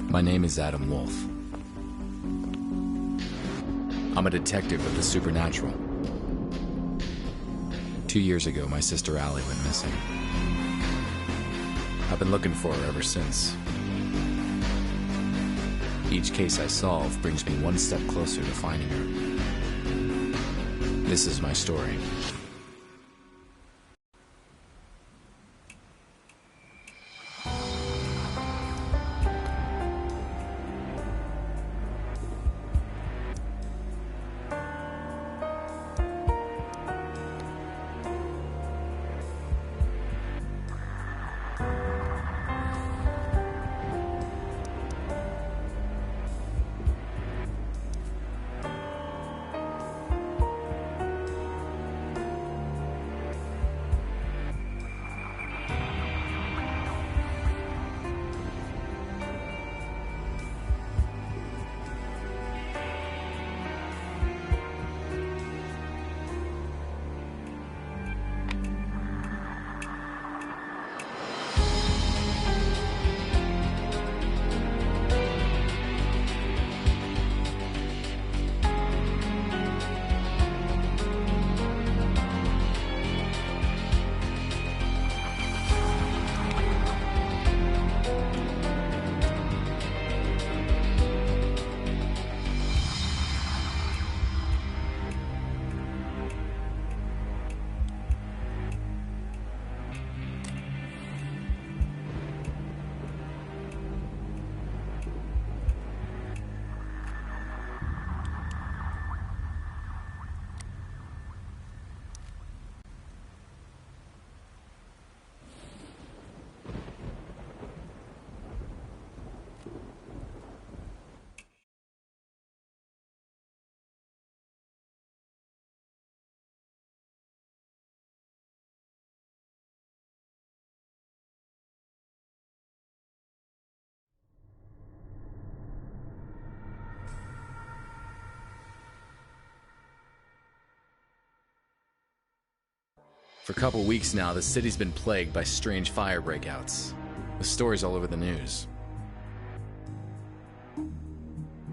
My name is Adam Wolfe. I'm a detective of the supernatural. 2 years ago, my sister Allie went missing. I've been looking for her ever since. Each case I solve brings me one step closer to finding her. This is my story. For a couple weeks now, the city's been plagued by strange fire breakouts, with stories all over the news.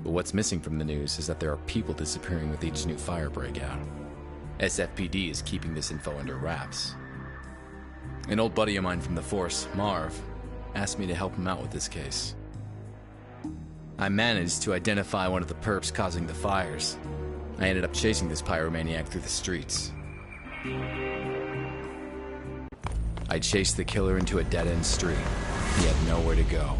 But what's missing from the news is that there are people disappearing with each new fire breakout. SFPD is keeping this info under wraps. An old buddy of mine from the force, Marv, asked me to help him out with this case. I managed to identify one of the perps causing the fires. I ended up chasing this pyromaniac through the streets. I chased the killer into a dead-end street. He had nowhere to go.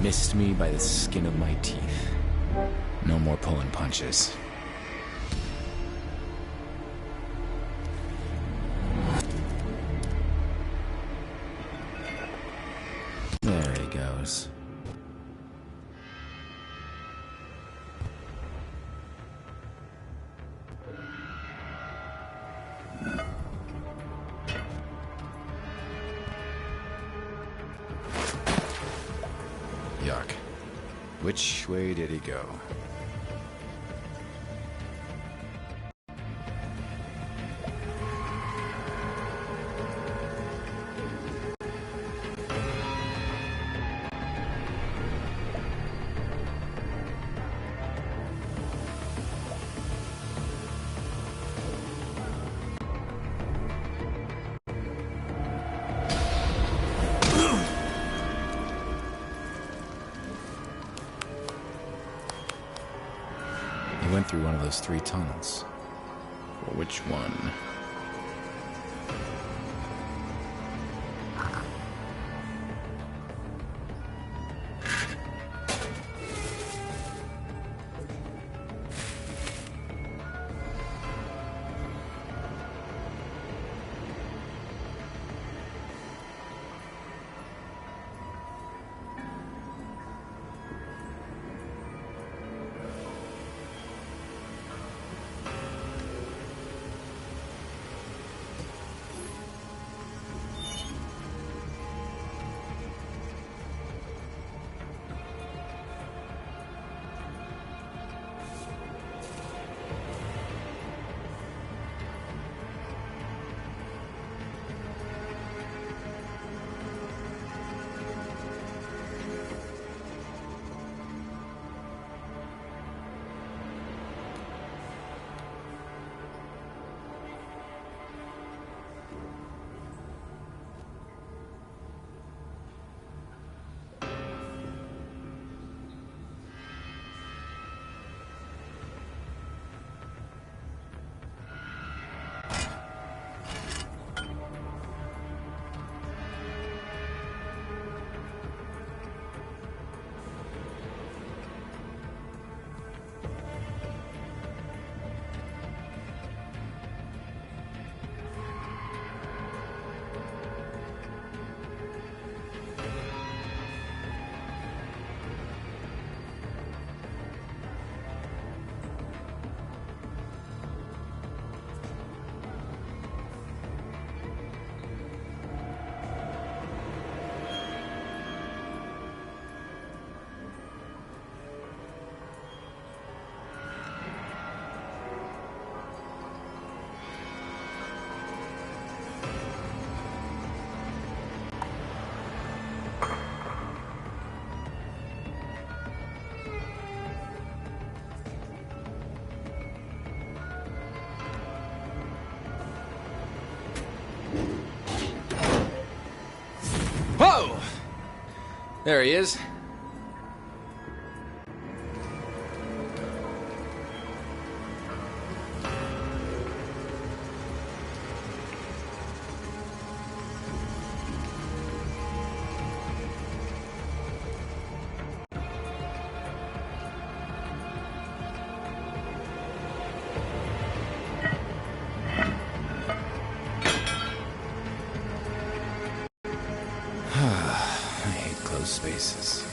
Missed me by the skin of my teeth. No more pulling punches. There he goes. Yuck. Which way did he go? He went through one of those 3 tunnels. Well, which one? There he is. I hate closed spaces.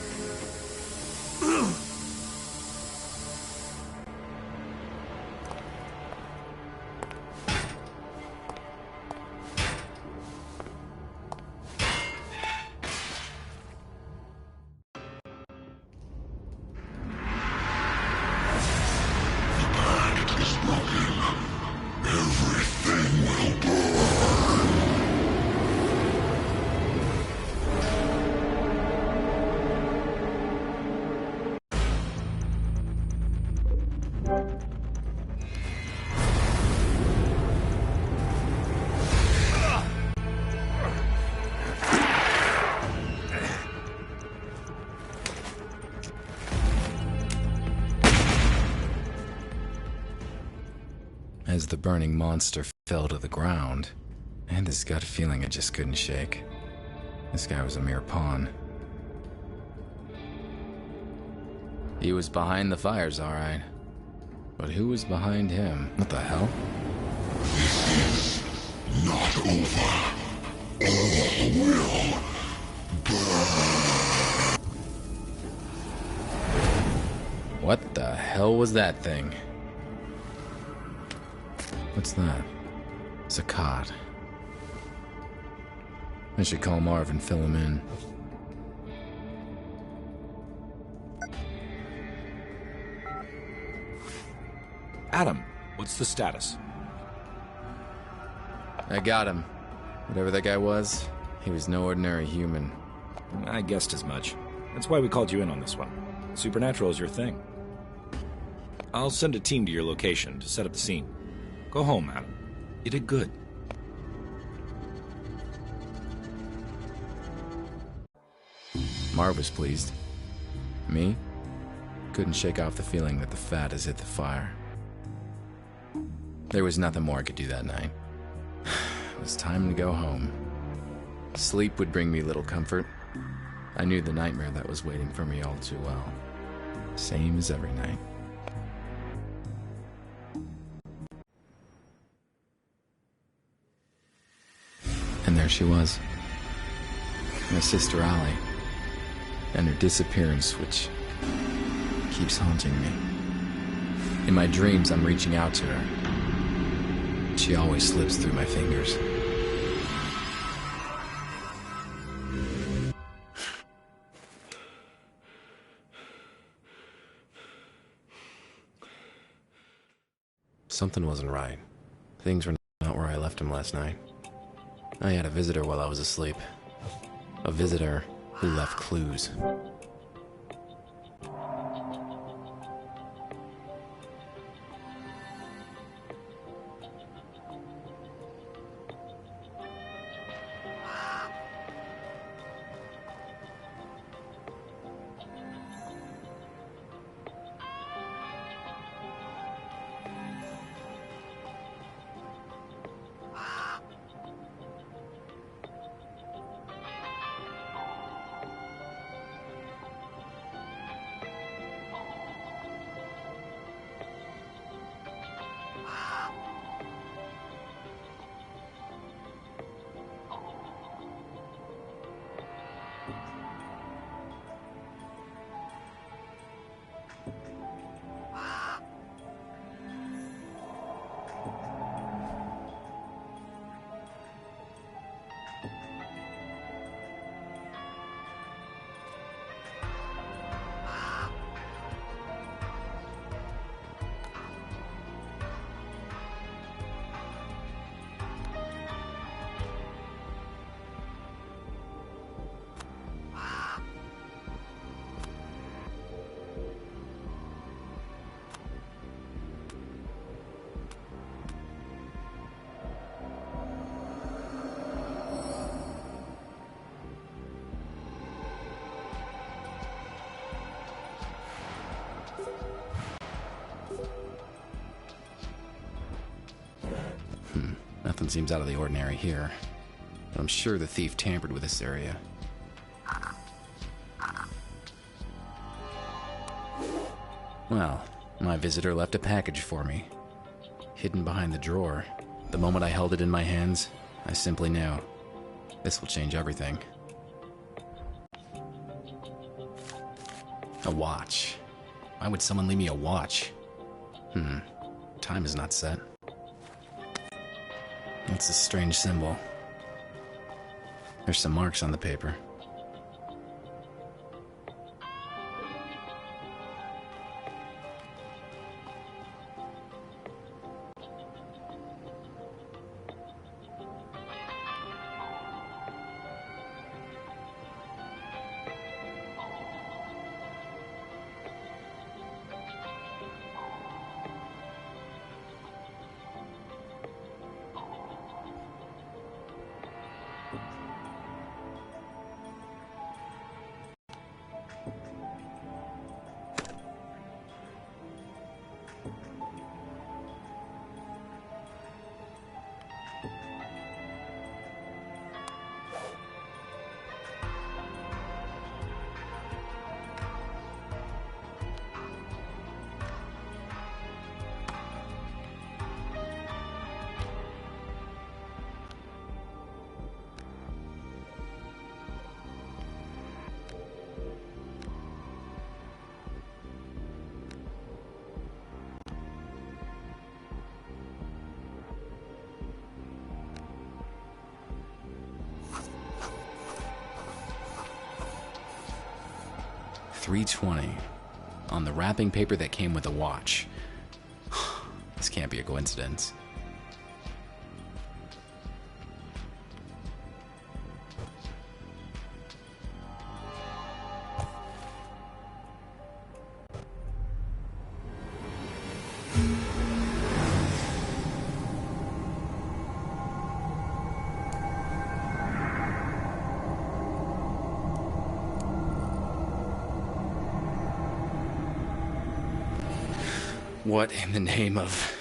As the burning monster fell to the ground, I had this gut feeling I just couldn't shake. This guy was a mere pawn. He was behind the fires, all right. But who was behind him? What the hell? This is not over. All will burn. What the hell was that thing? What's that? It's a cot. I should call Marv and fill him in. Adam, what's the status? I got him. Whatever that guy was, he was no ordinary human. I guessed as much. That's why we called you in on this one. Supernatural is your thing. I'll send a team to your location to set up the scene. Go home, Adam. You did good. Marv was pleased. Me? Couldn't shake off the feeling that the fat has hit the fire. There was nothing more I could do that night. It was time to go home. Sleep would bring me little comfort. I knew the nightmare that was waiting for me all too well. Same as every night. And there she was. My sister Allie. And her disappearance, which keeps haunting me. In my dreams, I'm reaching out to her. She always slips through my fingers. Something wasn't right. Things were not where I left him last night. I had a visitor while I was asleep. A visitor who left clues. Nothing seems out of the ordinary here, but I'm sure the thief tampered with this area. Well, my visitor left a package for me, hidden behind the drawer. The moment I held it in my hands, I simply knew this will change everything. A watch. Why would someone leave me a watch? Time is not set. It's a strange symbol. There's some marks on the paper. $320 on the wrapping paper that came with the watch. This can't be a coincidence. What in the name of...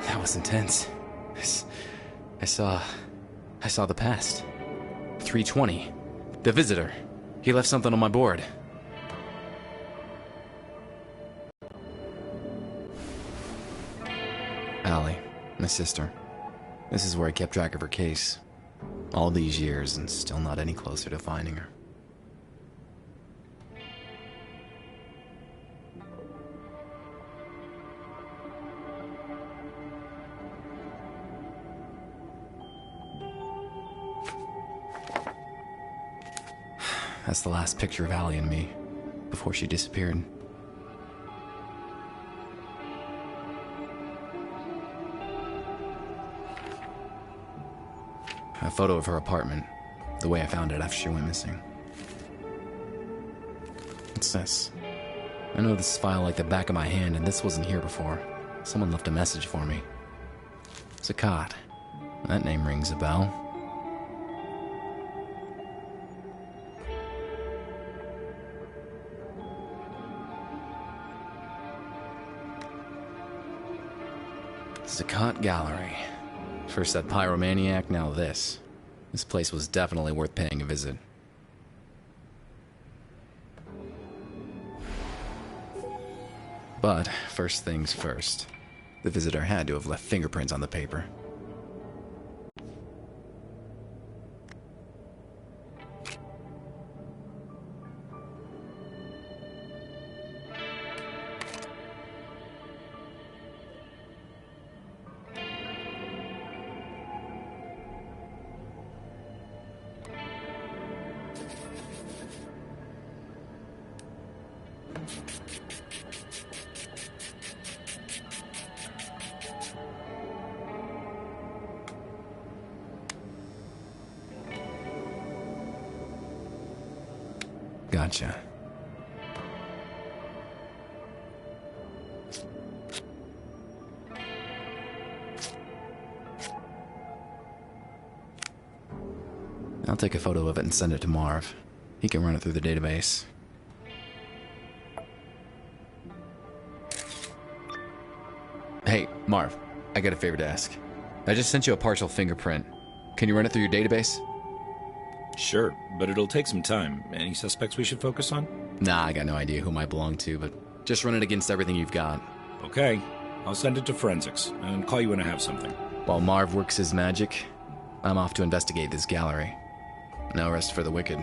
That was intense. I saw the past. 320. The visitor. He left something on my board. Allie, my sister. This is where I kept track of her case. All these years and still not any closer to finding her. That's the last picture of Allie and me, before she disappeared. A photo of her apartment, the way I found it after she went missing. What's this? I know this file like the back of my hand, and this wasn't here before. Someone left a message for me. Zakat. That name rings a bell. Zakat Gallery. First that pyromaniac, now this. This place was definitely worth paying a visit. But, first things first. The visitor had to have left fingerprints on the paper. Gotcha. I'll take a photo of it and send it to Marv. He can run it through the database. Hey, Marv, I got a favor to ask. I just sent you a partial fingerprint. Can you run it through your database? Sure, but it'll take some time. Any suspects we should focus on? Nah, I got no idea who might belong to, but just run it against everything you've got. Okay, I'll send it to forensics and call you when I have something. While Marv works his magic, I'm off to investigate this gallery. No rest for the wicked.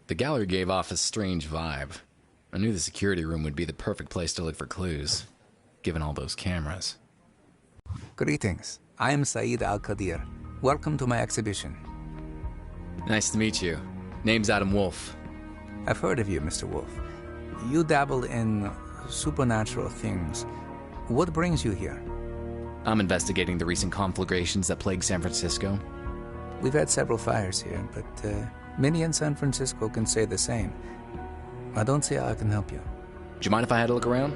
The gallery gave off a strange vibe. I knew the security room would be the perfect place to look for clues, given all those cameras. Greetings. I am Saeed Al-Qadir. Welcome to my exhibition. Nice to meet you. Name's Adam Wolfe. I've heard of you, Mr. Wolfe. You dabble in supernatural things. What brings you here? I'm investigating the recent conflagrations that plague San Francisco. We've had several fires here, but many in San Francisco can say the same. I don't see how I can help you. Do you mind if I had a look around?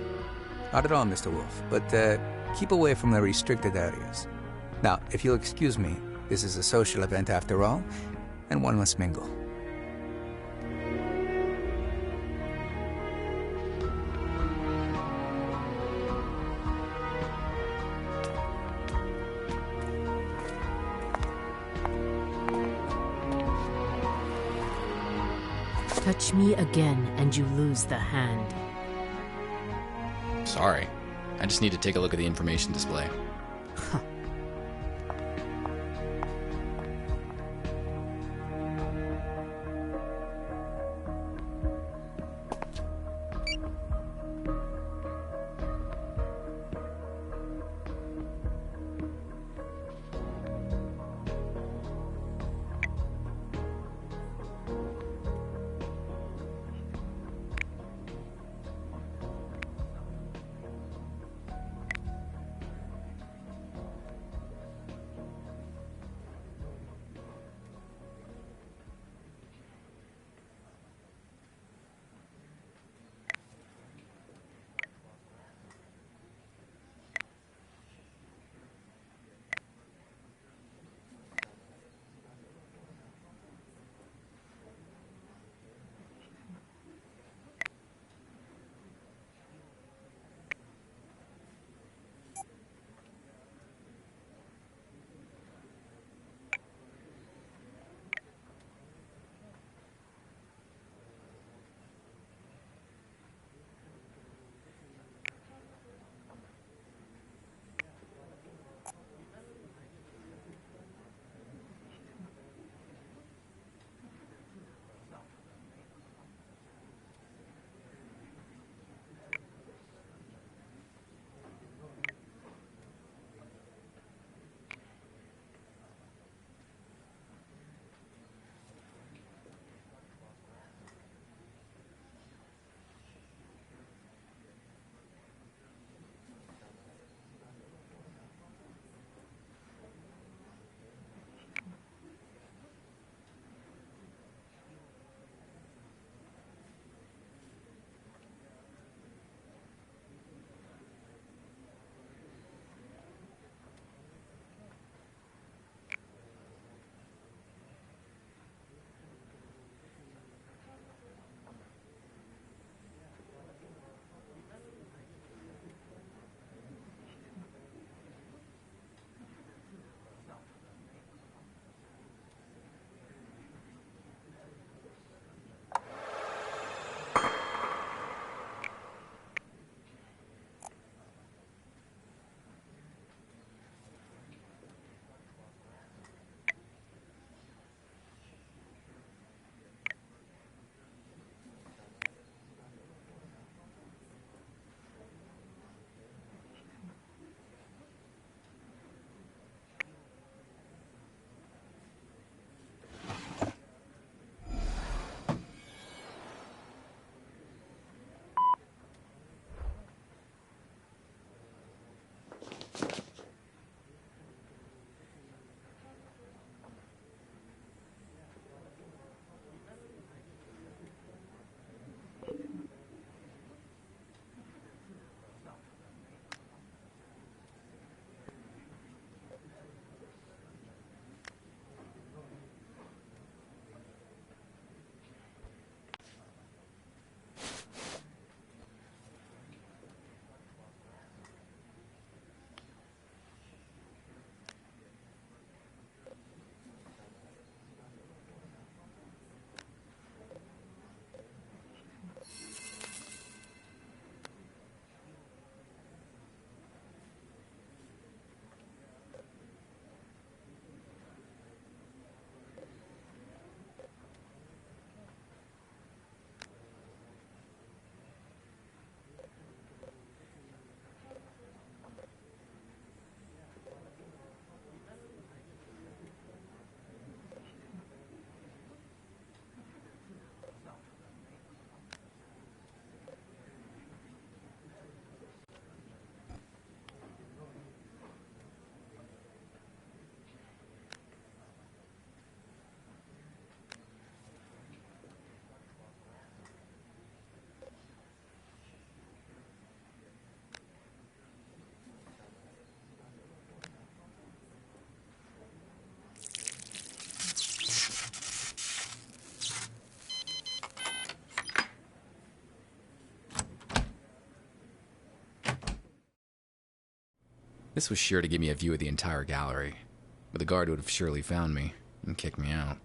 Not at all, Mr. Wolfe, but keep away from the restricted areas. Now, if you'll excuse me, this is a social event after all, and one must mingle. Touch me again and you lose the hand. Sorry. I just need to take a look at the information display. This was sure to give me a view of the entire gallery, but the guard would have surely found me and kicked me out.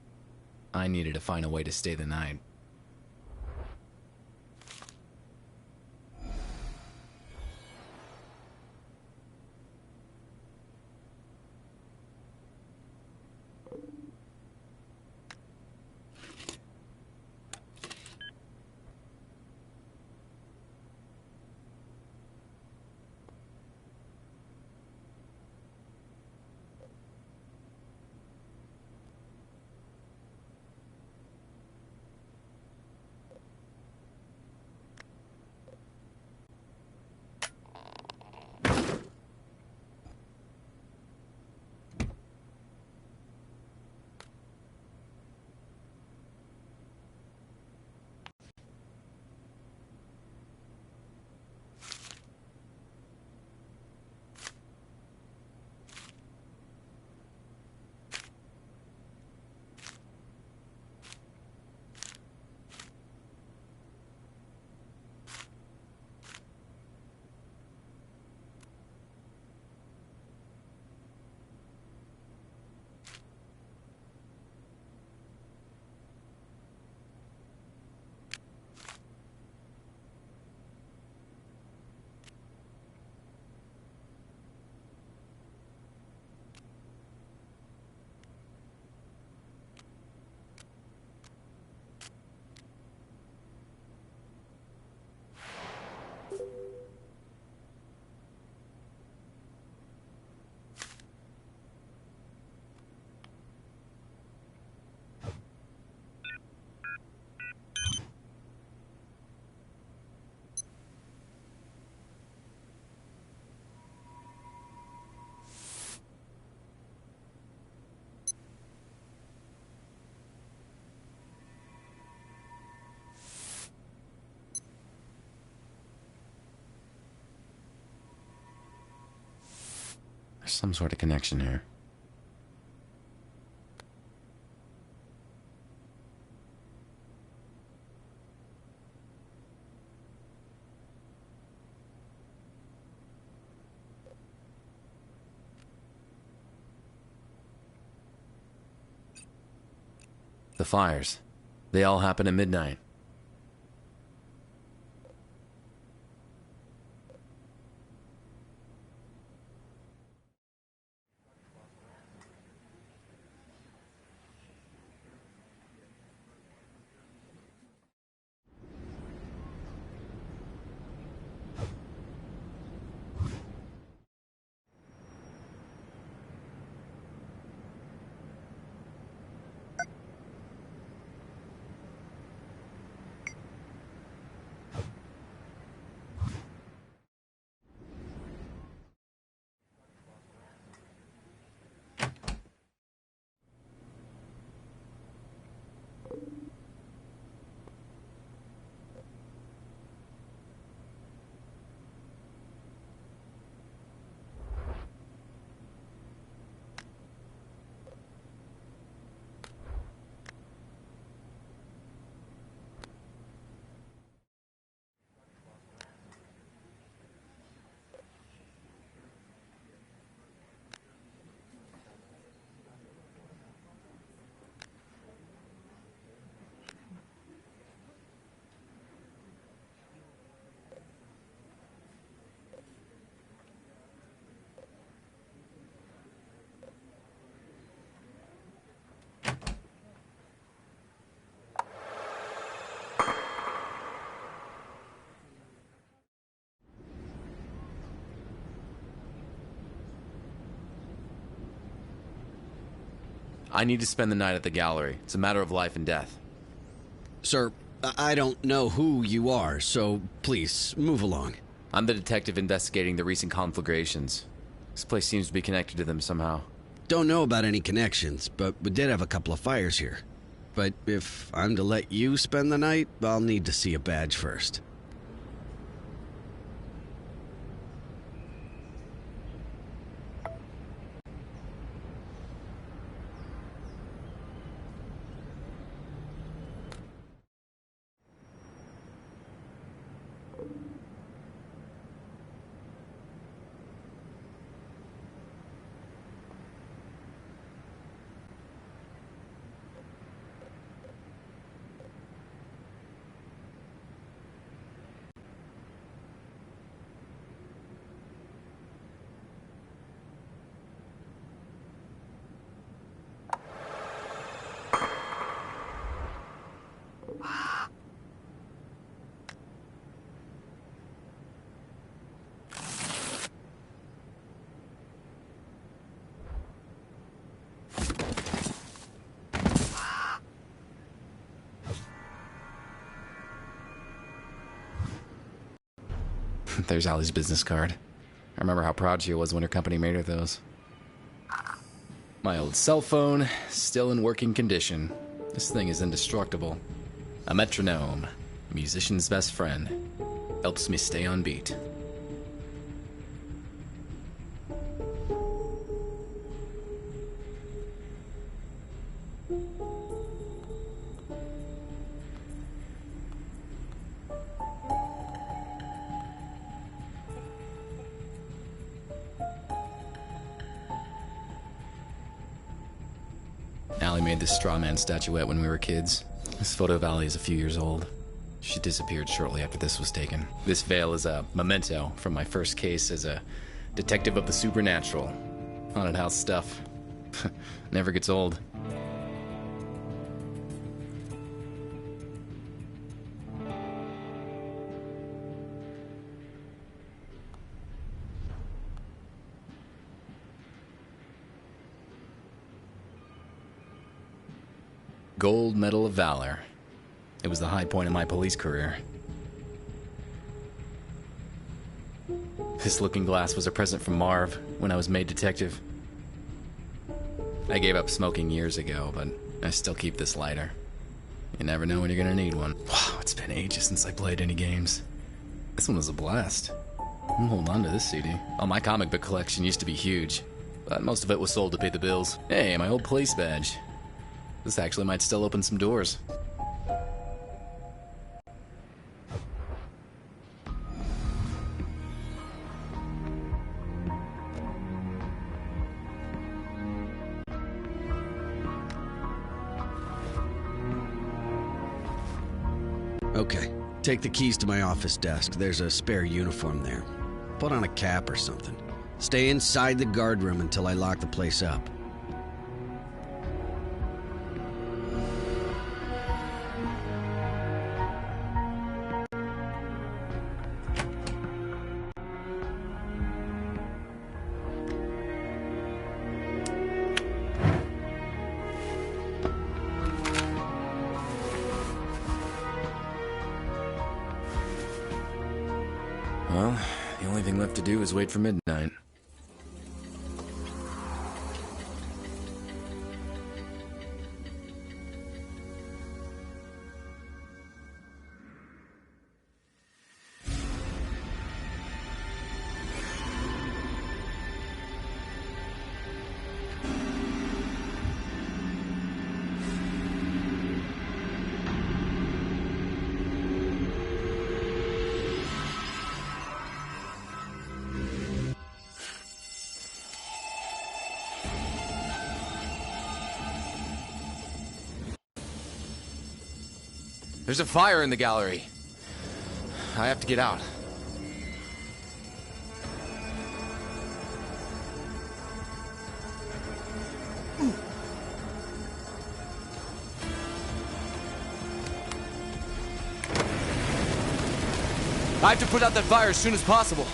I needed to find a way to stay the night. There's some sort of connection here. The fires. They all happen at midnight. I need to spend the night at the gallery. It's a matter of life and death. Sir, I don't know who you are, so please, move along. I'm the detective investigating the recent conflagrations. This place seems to be connected to them somehow. Don't know about any connections, but we did have a couple of fires here. But if I'm to let you spend the night, I'll need to see a badge first. There's Allie's business card. I remember how proud she was when her company made her those. My old cell phone, still in working condition. This thing is indestructible. A metronome, a musician's best friend. Helps me stay on beat. Allie made this straw man statuette when we were kids. This photo of Allie is a few years old. She disappeared shortly after this was taken. This veil is a memento from my first case as a detective of the supernatural. Haunted house stuff. Never gets old. Gold Medal of Valor. It was the high point of my police career. This looking glass was a present from Marv when I was made detective. I gave up smoking years ago, but I still keep this lighter. You never know when you're gonna need one. Wow, it's been ages since I played any games. This one was a blast. I'm holding on to this CD. Oh, my comic book collection used to be huge, but most of it was sold to pay the bills. Hey, my old police badge. This actually might still open some doors. Okay, take the keys to my office desk. There's a spare uniform there. Put on a cap or something. Stay inside the guard room until I lock the place up. Well, the only thing left to do is wait for midnight. There's a fire in the gallery. I have to get out. I have to put out that fire as soon as possible.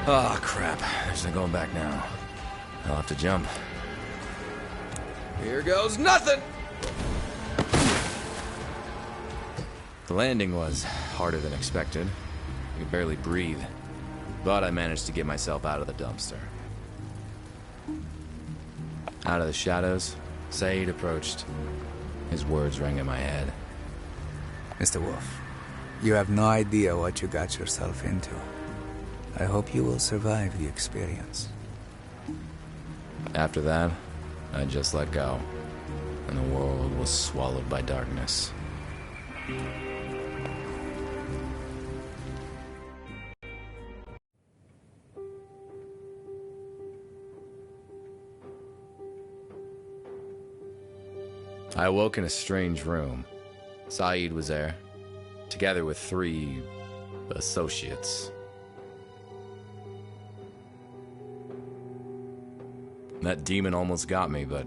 Oh, crap. There's no going back now. I'll have to jump. Here goes nothing! The landing was harder than expected. I could barely breathe. But I managed to get myself out of the dumpster. Out of the shadows, Saeed approached. His words rang in my head. Mr. Wolfe, you have no idea what you got yourself into. I hope you will survive the experience. After that, I just let go, and the world was swallowed by darkness. I awoke in a strange room. Saeed was there, together with 3 associates. That demon almost got me, but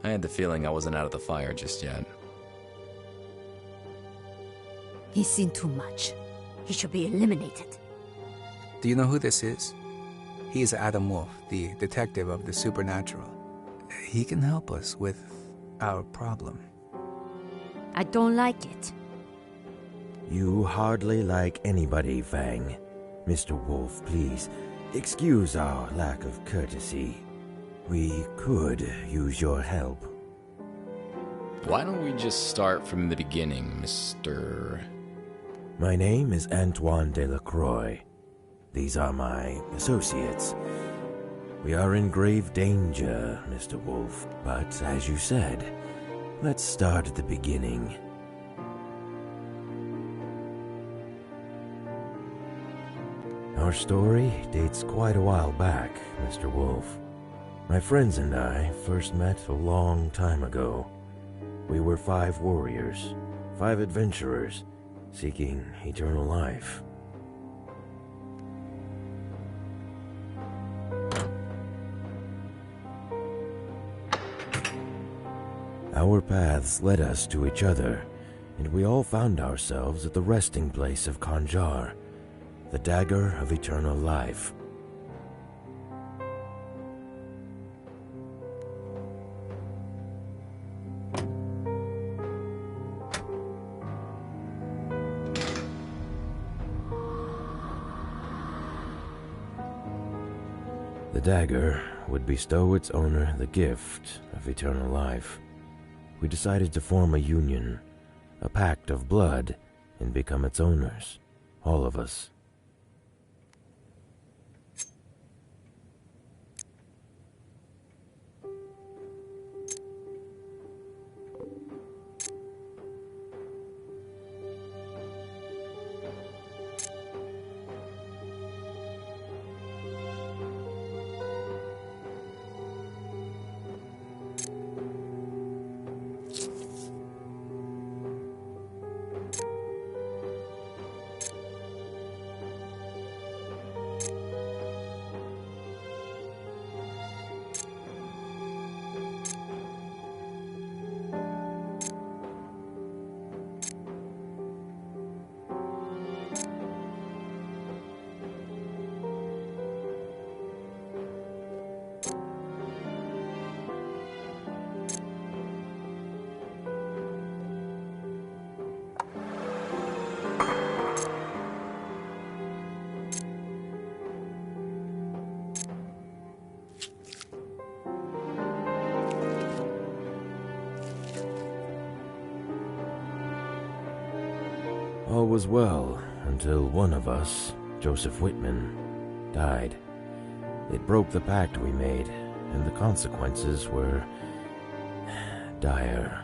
I had the feeling I wasn't out of the fire just yet. He's seen too much. He should be eliminated. Do you know who this is? He is Adam Wolfe, the detective of the supernatural. He can help us with our problem. I don't like it. You hardly like anybody, Fang. Mr. Wolfe, please, excuse our lack of courtesy. We could use your help. Why don't we just start from the beginning, Mr. My name is Antoine Delacroix. These are my associates. We are in grave danger, Mr. Wolfe, but as you said, let's start at the beginning. Our story dates quite a while back, Mr. Wolfe. My friends and I first met a long time ago. We were 5 warriors, 5 adventurers, seeking eternal life. Our paths led us to each other, and we all found ourselves at the resting place of Kanjar, the dagger of eternal life. The dagger would bestow its owner the gift of eternal life. We decided to form a union, a pact of blood, and become its owners, all of us. All was well until one of us, Joseph Whitman, died. It broke the pact we made, and the consequences were dire.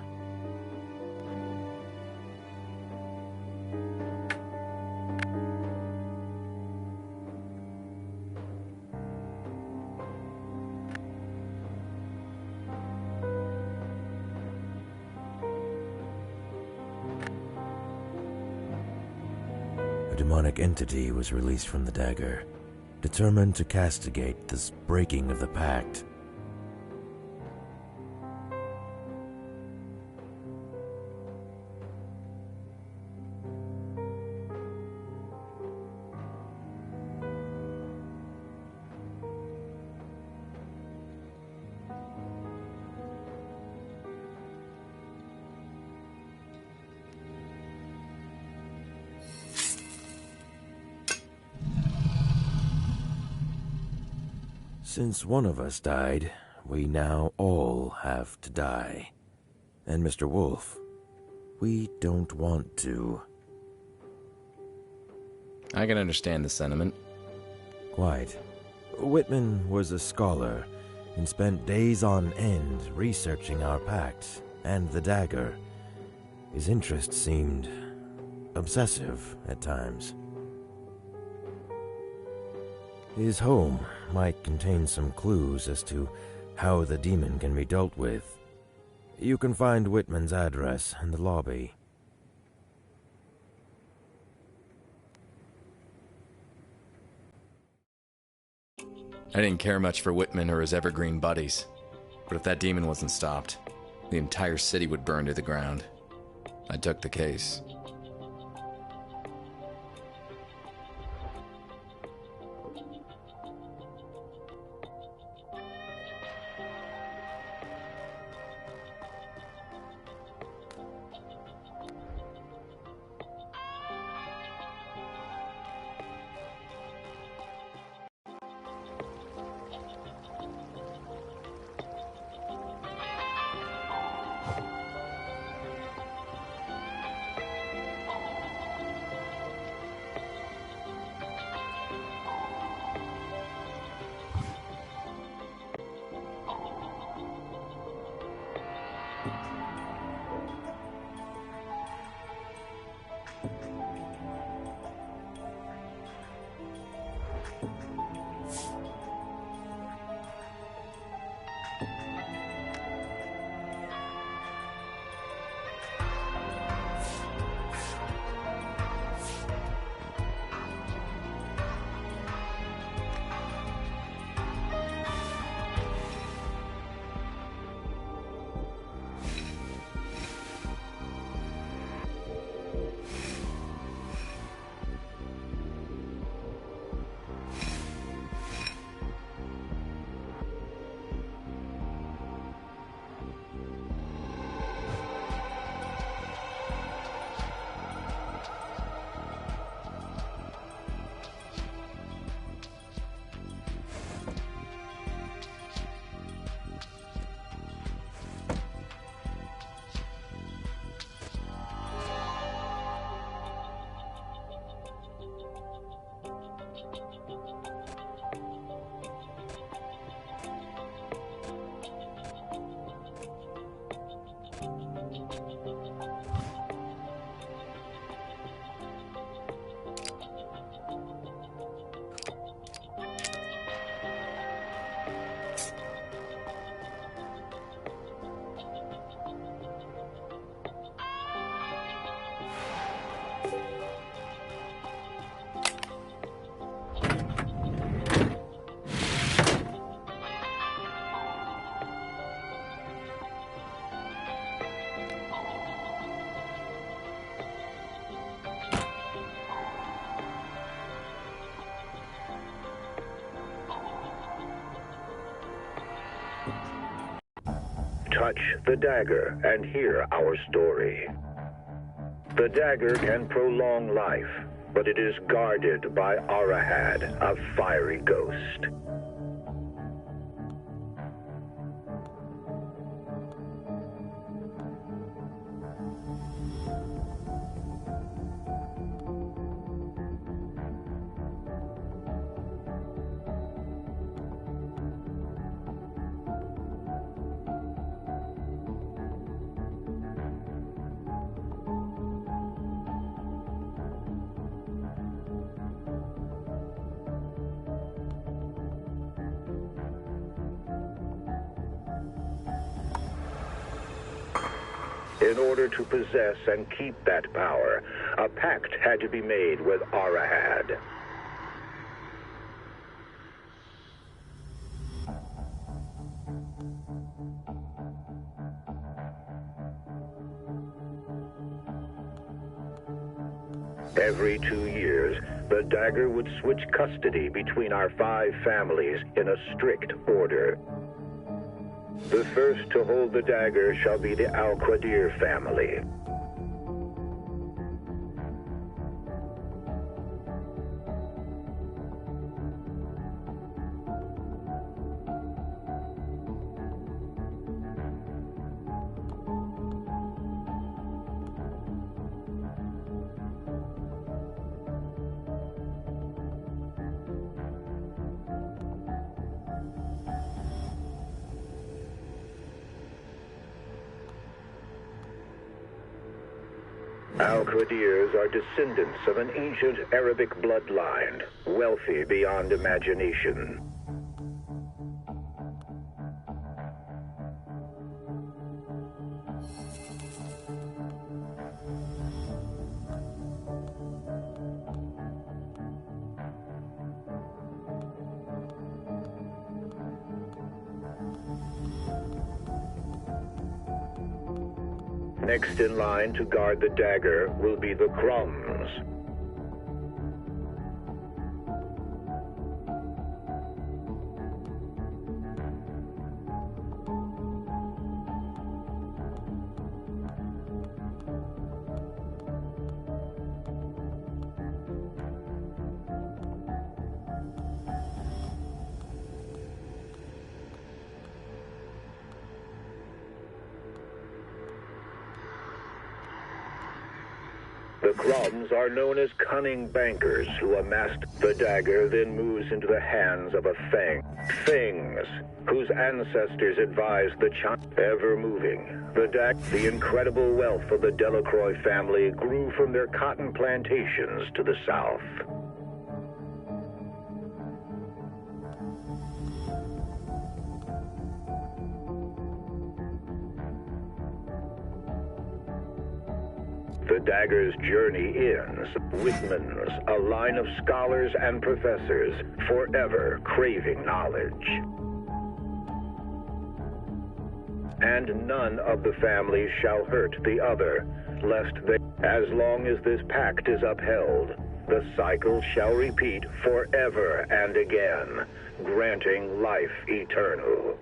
A demonic entity was released from the dagger, determined to castigate this breaking of the pact. Since one of us died, we now all have to die. And Mr. Wolfe, we don't want to. I can understand the sentiment. Quite. Whitman was a scholar and spent days on end researching our pact and the dagger. His interest seemed obsessive at times. His home might contain some clues as to how the demon can be dealt with. You can find Whitman's address in the lobby. I didn't care much for Whitman or his evergreen buddies, but if that demon wasn't stopped, the entire city would burn to the ground. I took the case. Touch the dagger and hear our story. The dagger can prolong life, but it is guarded by Arahad, a fiery ghost. In order to possess and keep that power, a pact had to be made with Arahad. Every 2 years, the dagger would switch custody between our 5 families in a strict order. The first to hold the dagger shall be the Al-Qadir family. Al-Qadirs are descendants of an ancient Arabic bloodline, wealthy beyond imagination. Next in line to guard the dagger will be the Crumbs. The Crumbs are known as cunning bankers who amassed the dagger, then moves into the hands of a Fangs, whose ancestors advised the ever moving. The incredible wealth of the Delacroix family grew from their cotton plantations to the south. The dagger's journey ends. Whitman's, a line of scholars and professors, forever craving knowledge. And none of the families shall hurt the other, lest they, as long as this pact is upheld, the cycle shall repeat forever and again, granting life eternal.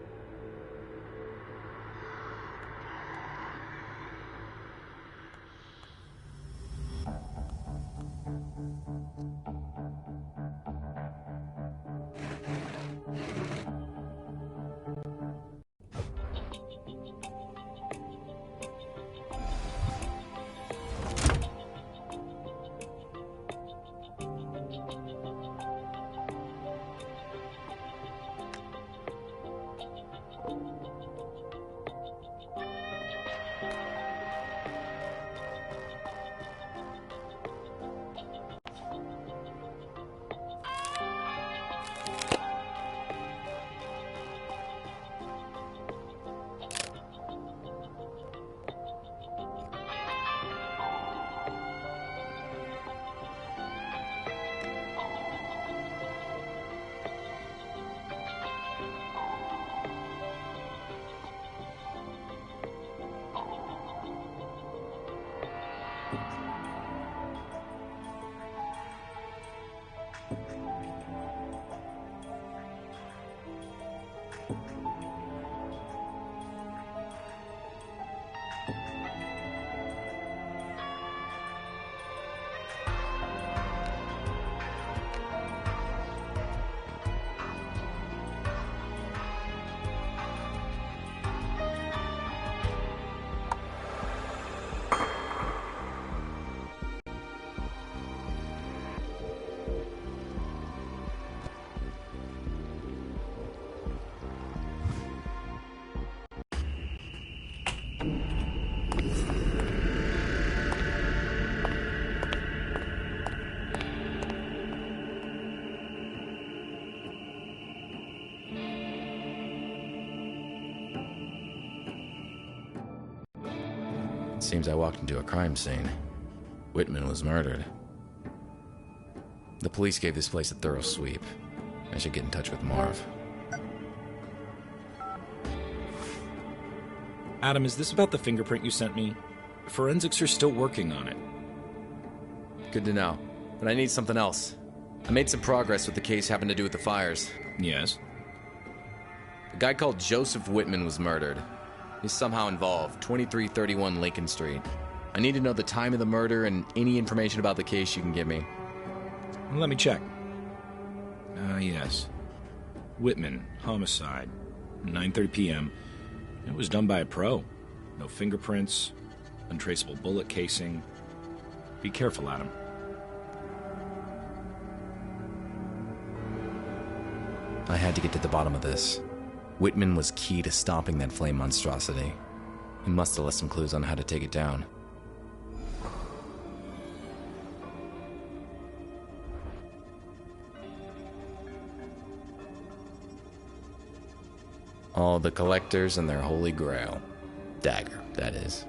Seems I walked into a crime scene. Whitman was murdered. The police gave this place a thorough sweep. I should get in touch with Marv. Adam, is this about the fingerprint you sent me? Forensics are still working on it. Good to know. But I need something else. I made some progress with the case having to do with the fires. Yes? A guy called Joseph Whitman was murdered. He's somehow involved. 2331 Lincoln Street. I need to know the time of the murder and any information about the case you can give me. Let me check. Yes. Whitman, homicide. 9:30 p.m. It was done by a pro. No fingerprints, untraceable bullet casing. Be careful, Adam. I had to get to the bottom of this. Whitman was key to stopping that flame monstrosity. He must have left some clues on how to take it down. All the collectors and their holy grail. Dagger, that is.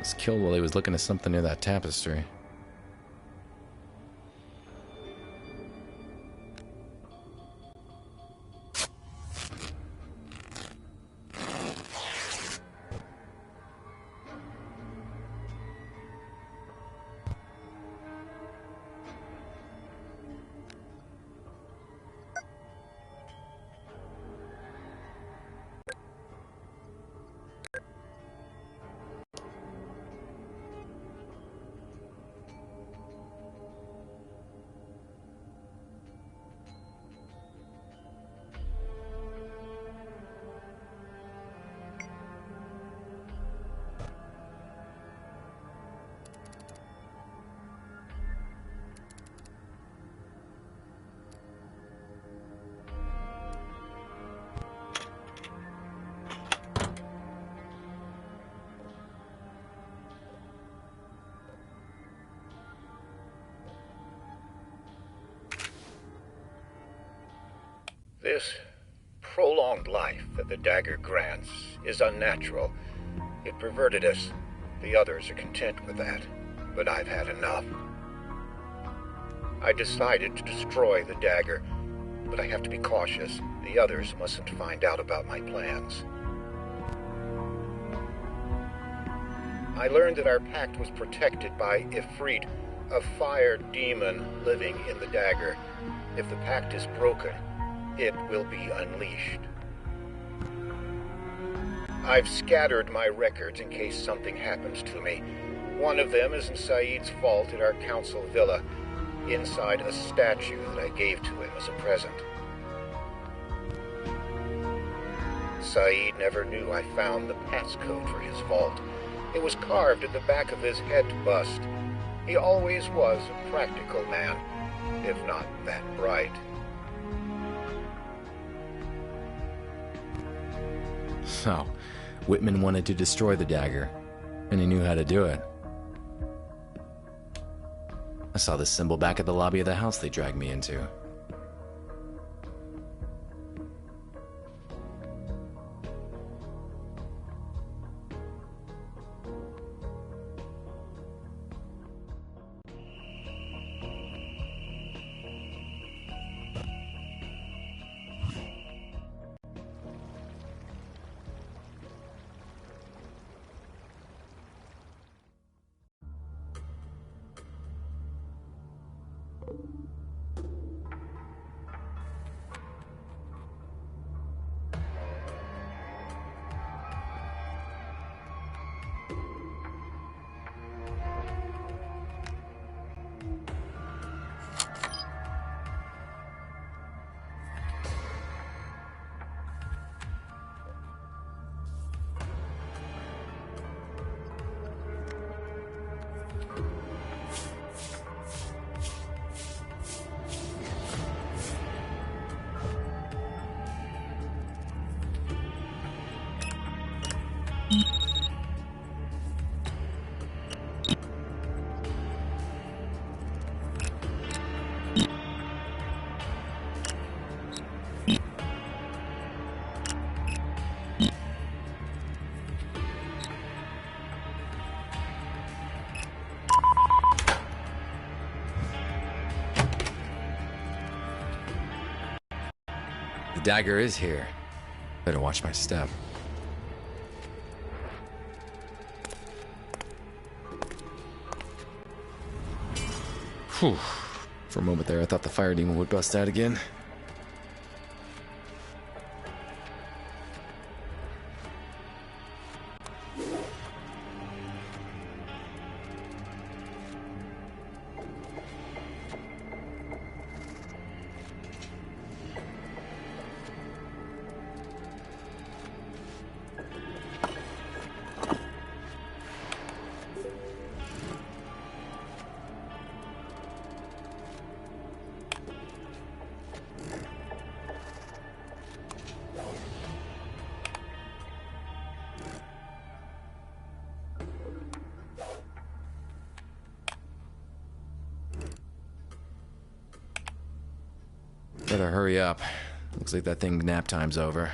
Was killed while he was looking at something near that tapestry. This prolonged life that the dagger grants is unnatural. It perverted us. The others are content with that, but I've had enough. I decided to destroy the dagger, but I have to be cautious. The others mustn't find out about my plans. I learned that our pact was protected by Ifrit, a fire demon living in the dagger. If the pact is broken, it will be unleashed. I've scattered my records in case something happens to me. One of them is in Saeed's vault at our council villa, inside a statue that I gave to him as a present. Saeed never knew I found the passcode for his vault. It was carved at the back of his head bust. He always was a practical man, if not that bright. So, Whitman wanted to destroy the dagger, and he knew how to do it. I saw this symbol back at the lobby of the house they dragged me into. The dagger is here. Better watch my step. Whew. For a moment there, I thought the fire demon would bust out again. Better hurry up. Looks like that thing nap time's over.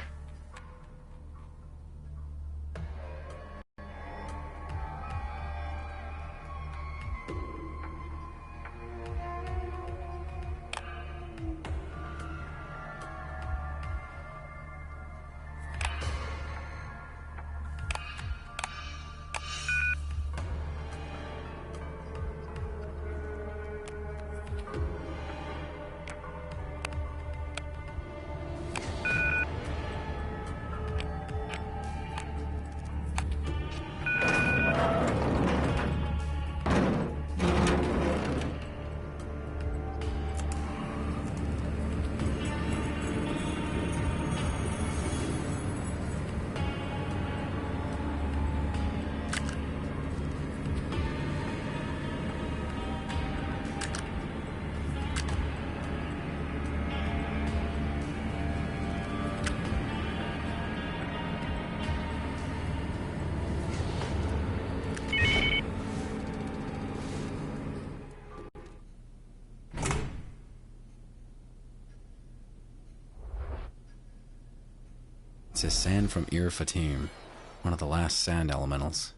says sand from Ir Fatim, one of the last sand elementals.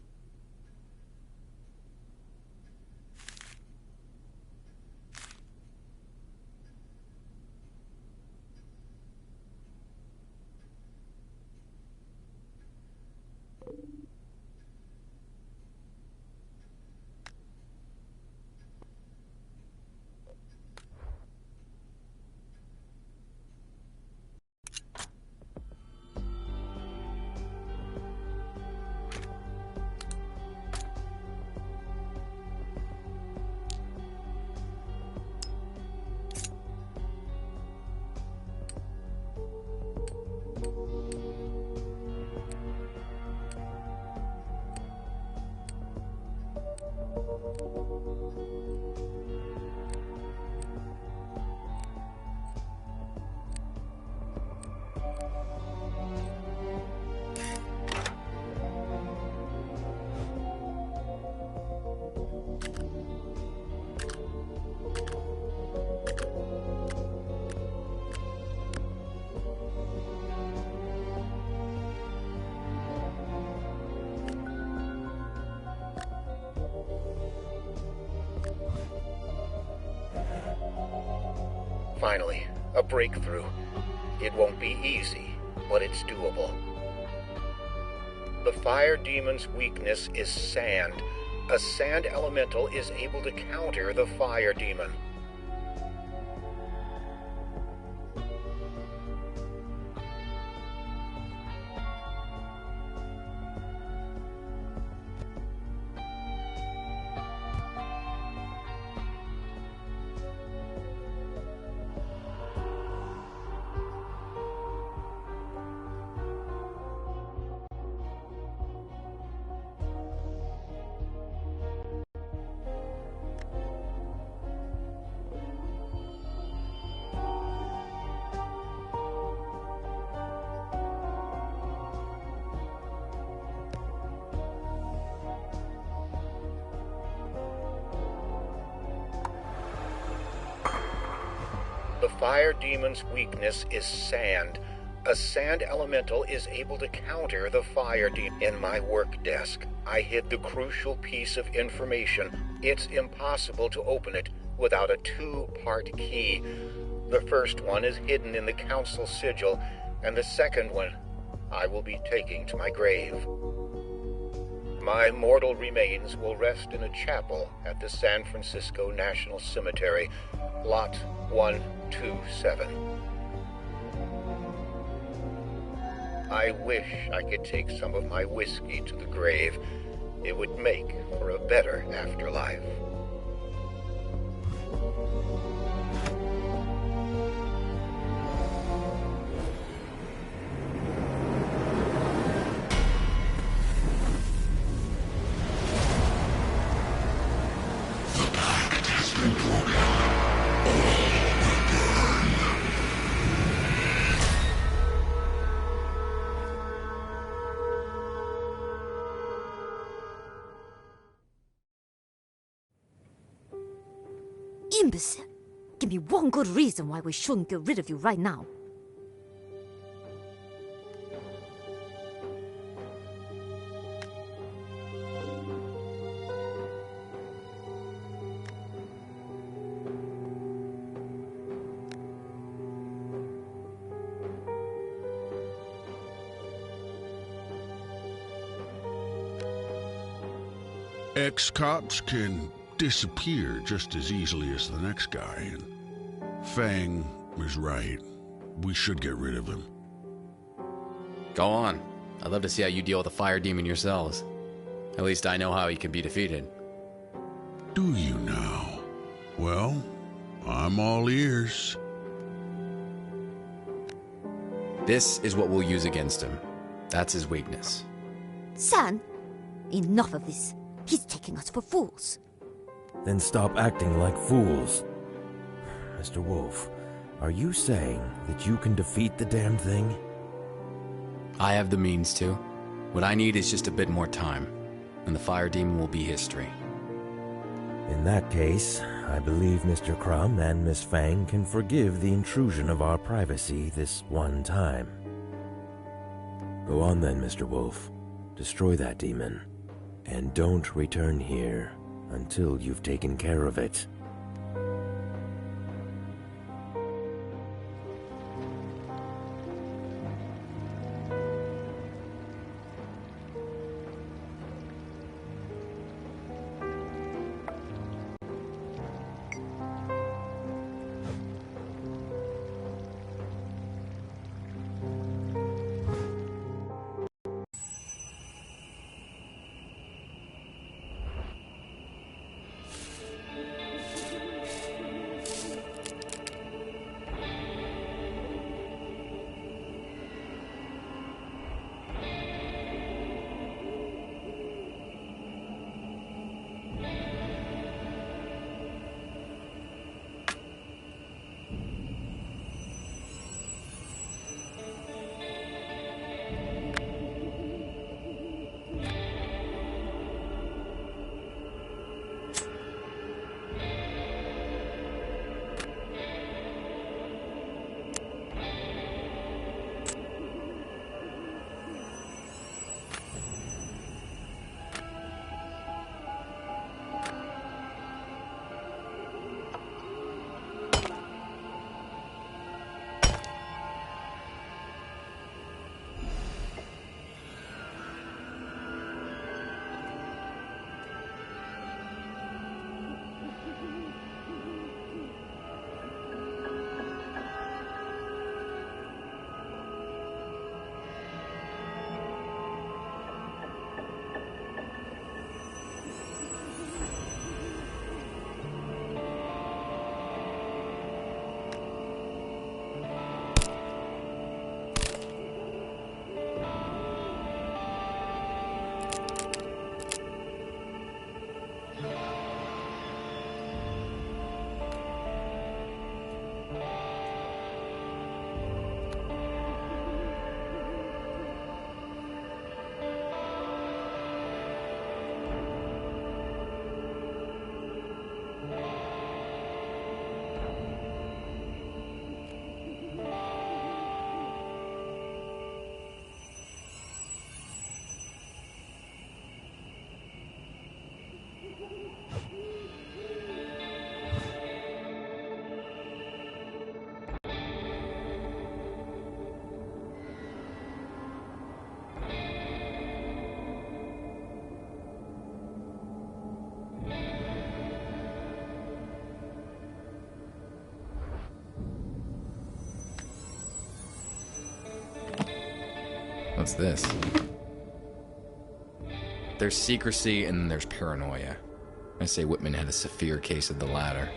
Finally, a breakthrough. It won't be easy, but it's doable. The fire demon's weakness is sand. A sand elemental is able to counter the fire demon. The fire demon's weakness is sand. A sand elemental is able to counter the fire demon. In my work desk, I hid the crucial piece of information. It's impossible to open it without a two-part key. The first one is hidden in the council sigil, and the second one I will be taking to my grave. My mortal remains will rest in a chapel at the San Francisco National Cemetery, Lot 127. I wish I could take some of my whiskey to the grave. It would make for a better afterlife. Imbecile! Give me one good reason why we shouldn't get rid of you right now. Ex-cops can disappear just as easily as the next guy, and Fang is right. We should get rid of him. Go on. I'd love to see how you deal with a fire demon yourselves. At least I know how he can be defeated. Do you now? Well, I'm all ears. This is what we'll use against him. That's his weakness. San, enough of this. He's taking us for fools. Then stop acting like fools. Mr. Wolfe, are you saying that you can defeat the damn thing? I have the means to. What I need is just a bit more time, and the fire demon will be history. In that case, I believe Mr. Crumb and Miss Fang can forgive the intrusion of our privacy this one time. Go on then, Mr. Wolfe. Destroy that demon. And don't return here until you've taken care of it. What's this? There's secrecy and there's paranoia. I say Whitman had a severe case of the latter.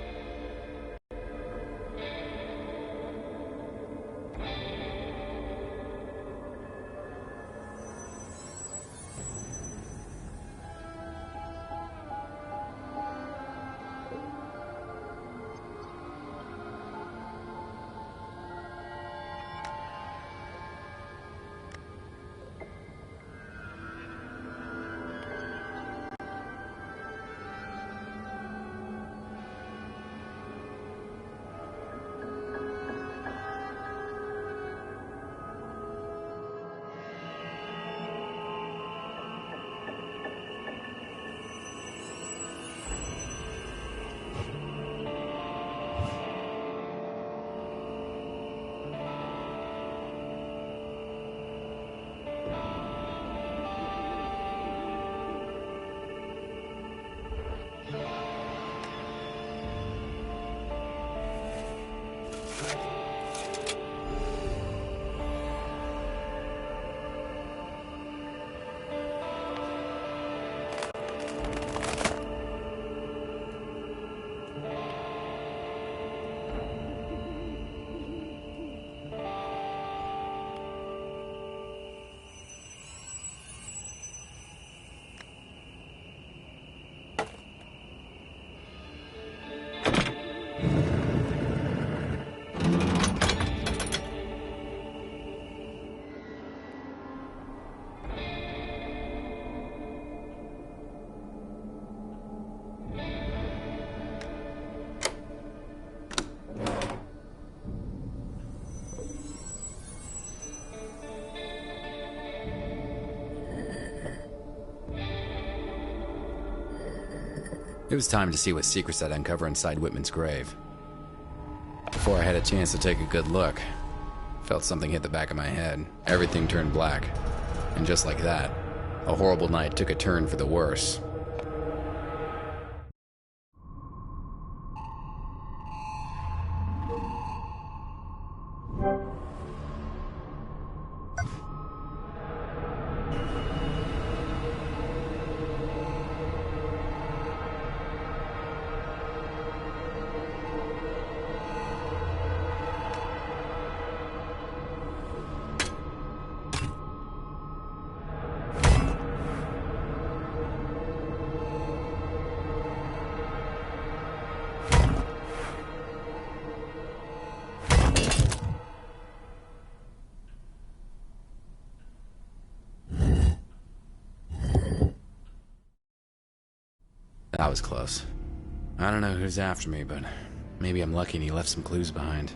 It was time to see what secrets I'd uncover inside Whitman's grave. Before I had a chance to take a good look, felt something hit the back of my head. Everything turned black. And just like that, a horrible night took a turn for the worse. That was close. I don't know who's after me, but maybe I'm lucky and he left some clues behind.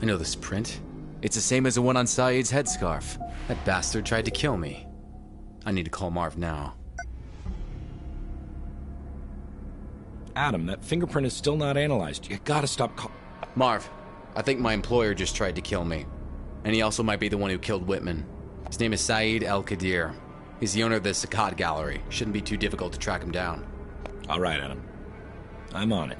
I know this print. It's the same as the one on Saeed's headscarf. That bastard tried to kill me. I need to call Marv now. Adam, that fingerprint is still not analyzed. You gotta stop Marv, I think my employer just tried to kill me. And he also might be the one who killed Whitman. His name is Saeed El-Qadir. He's the owner of the Sakat Gallery. Shouldn't be too difficult to track him down. All right, Adam. I'm on it.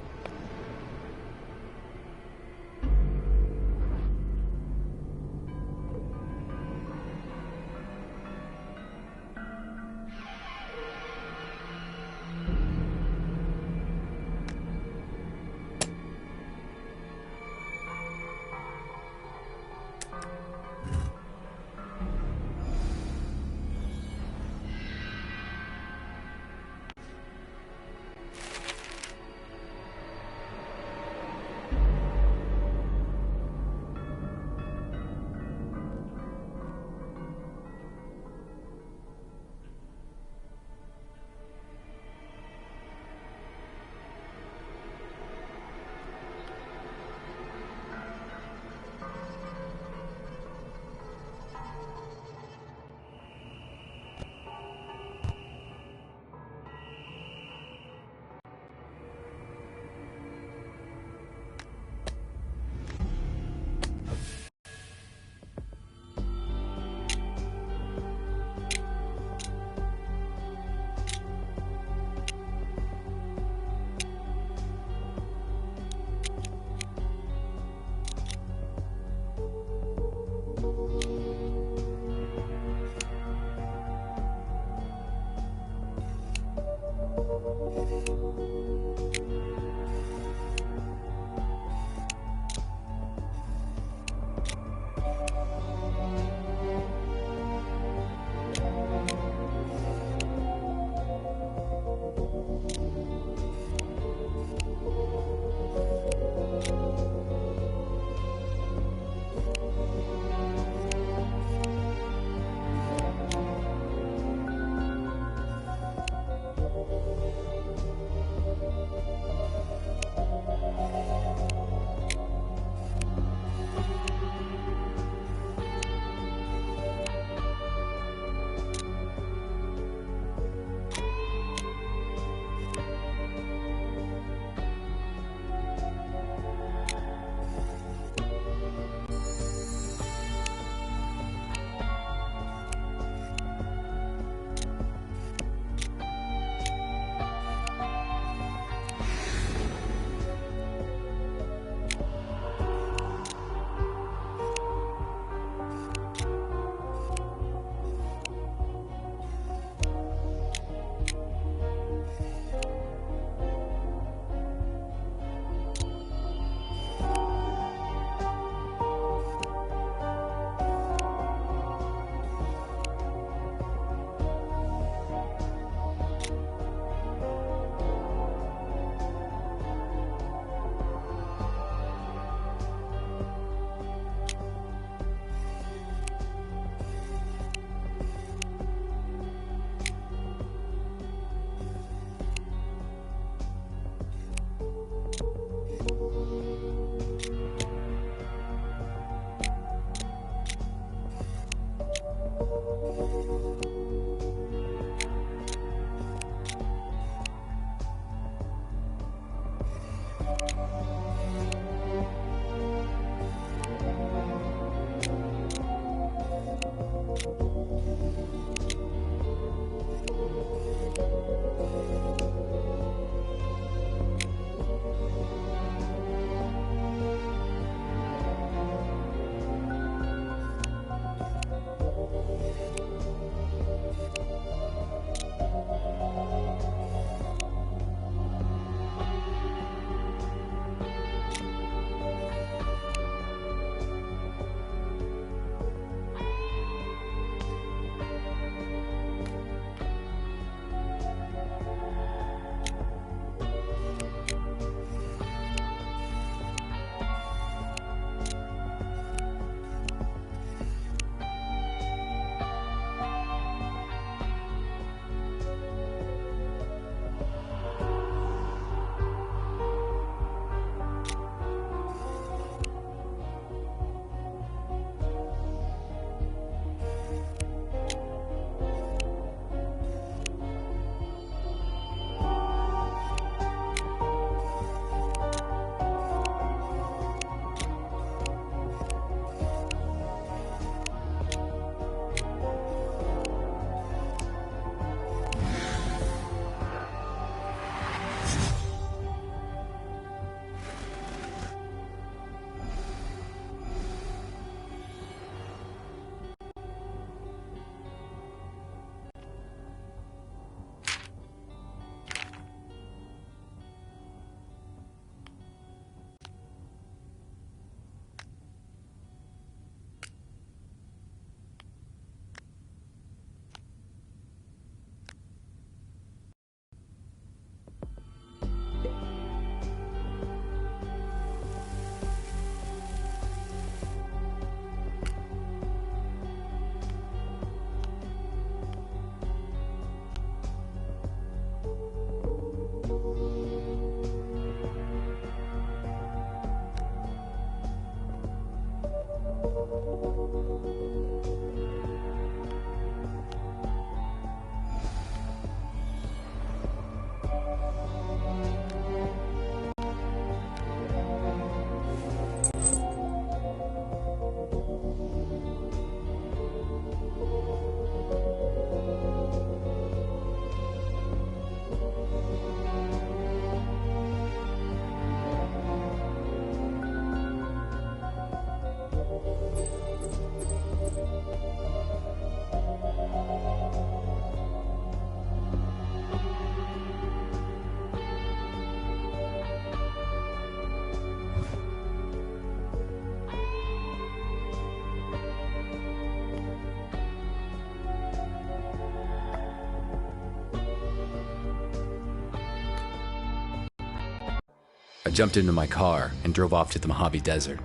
jumped into my car and drove off to the Mojave Desert.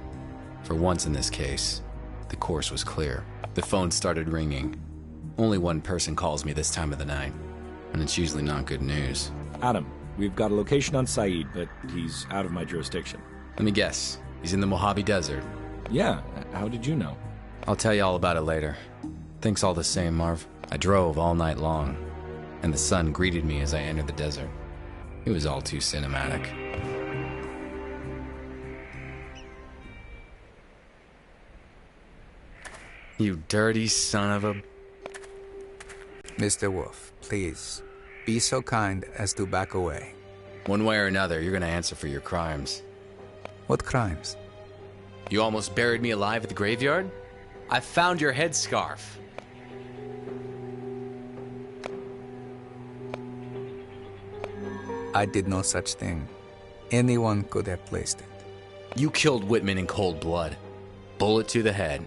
For once in this case, the course was clear. The phone started ringing. Only one person calls me this time of the night, and it's usually not good news. Adam, we've got a location on Saeed, but he's out of my jurisdiction. Let me guess. He's in the Mojave Desert. Yeah, how did you know? I'll tell you all about it later. Thanks all the same, Marv. I drove all night long, and the sun greeted me as I entered the desert. It was all too cinematic. You dirty son of a... Mr. Wolfe, please, be so kind as to back away. One way or another, you're gonna answer for your crimes. What crimes? You almost buried me alive at the graveyard? I found your headscarf. I did no such thing. Anyone could have placed it. You killed Whitman in cold blood. Bullet to the head.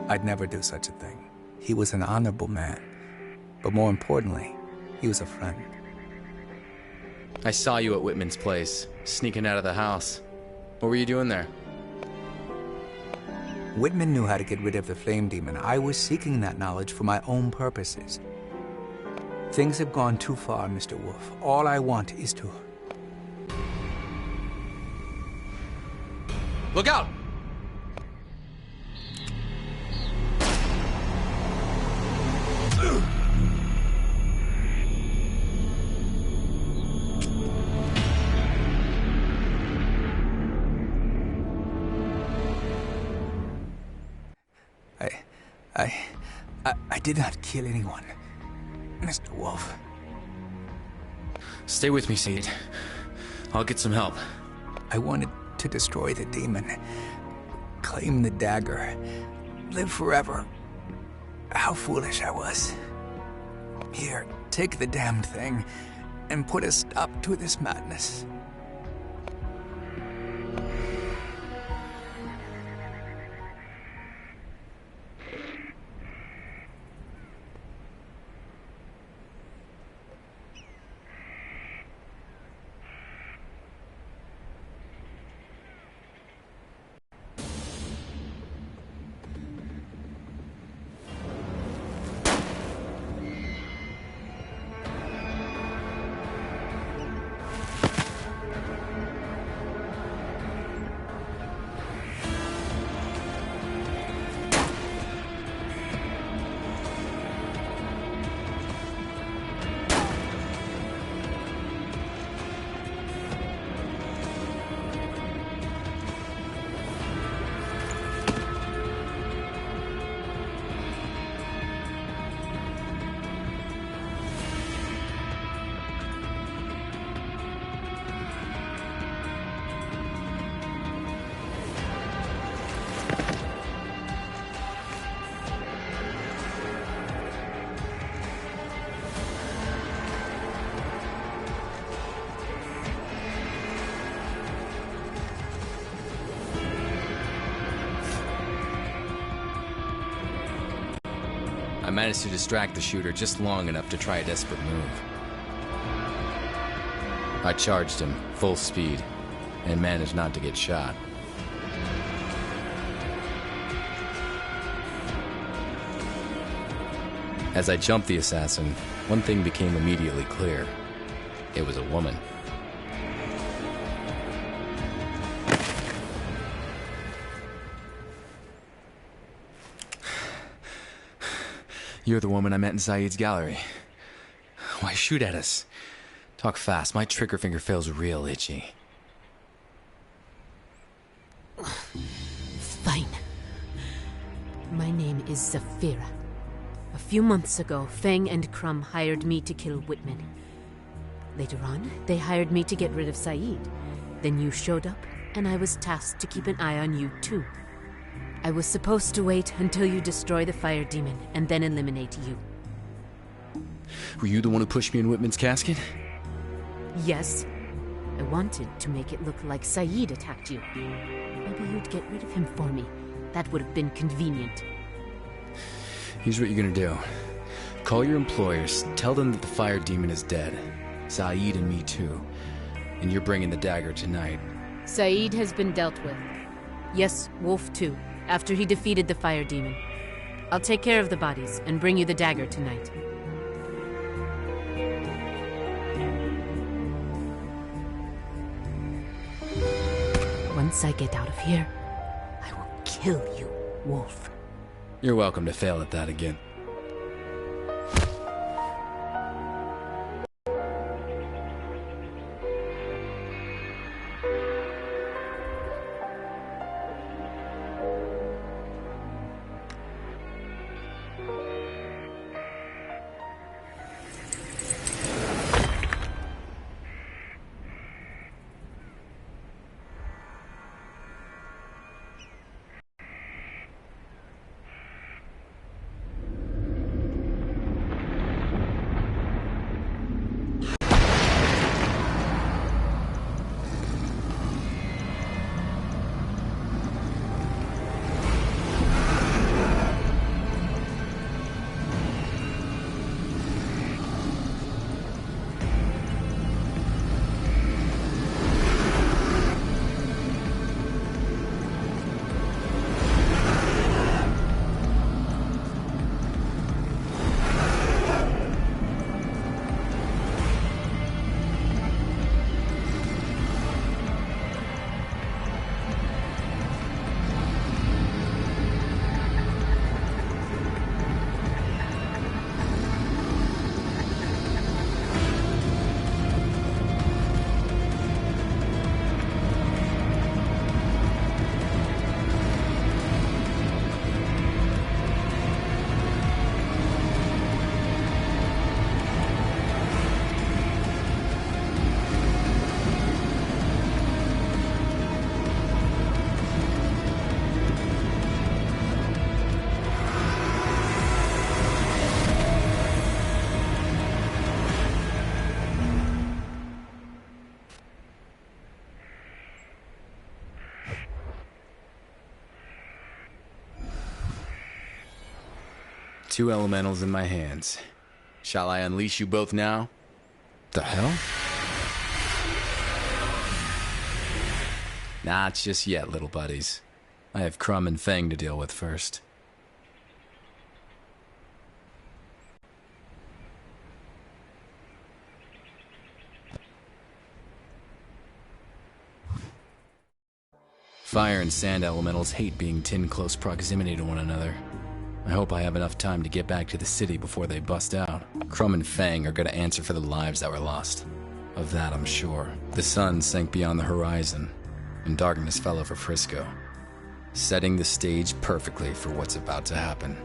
I'd never do such a thing. He was an honorable man. But more importantly, he was a friend. I saw you at Whitman's place, sneaking out of the house. What were you doing there? Whitman knew how to get rid of the flame demon. I was seeking that knowledge for my own purposes. Things have gone too far, Mr. Wolfe. All I want is to... Look out! I did not kill anyone, Mr. Wolfe. Stay with me, Saeed. I'll get some help. I wanted to destroy the demon, claim the dagger, live forever. How foolish I was. Here, take the damned thing, and put a stop to this madness. I managed to distract the shooter just long enough to try a desperate move. I charged him, full speed, and managed not to get shot. As I jumped the assassin, one thing became immediately clear. It was a woman. You're the woman I met in Saeed's gallery. Why shoot at us? Talk fast. My trigger finger feels real itchy. Fine. My name is Zafira. A few months ago, Feng and Crumb hired me to kill Whitman. Later on, they hired me to get rid of Saeed. Then you showed up, and I was tasked to keep an eye on you too. I was supposed to wait until you destroy the fire demon, and then eliminate you. Were you the one who pushed me in Whitman's casket? Yes. I wanted to make it look like Saeed attacked you. Maybe you'd get rid of him for me. That would have been convenient. Here's what you're gonna do. Call your employers, tell them that the fire demon is dead. Saeed and me too. And you're bringing the dagger tonight. Saeed has been dealt with. Yes, Wolfe too, after he defeated the fire demon. I'll take care of the bodies and bring you the dagger tonight. Once I get out of here, I will kill you, Wolfe. You're welcome to fail at that again. Two elementals in my hands. Shall I unleash you both now? The hell? Not just yet, little buddies. I have Crumb and Fang to deal with first. Fire and sand elementals hate being in close proximity to one another. I hope I have enough time to get back to the city before they bust out. Crumb and Fang are gonna answer for the lives that were lost. Of that I'm sure. The sun sank beyond the horizon, and darkness fell over Frisco, setting the stage perfectly for what's about to happen.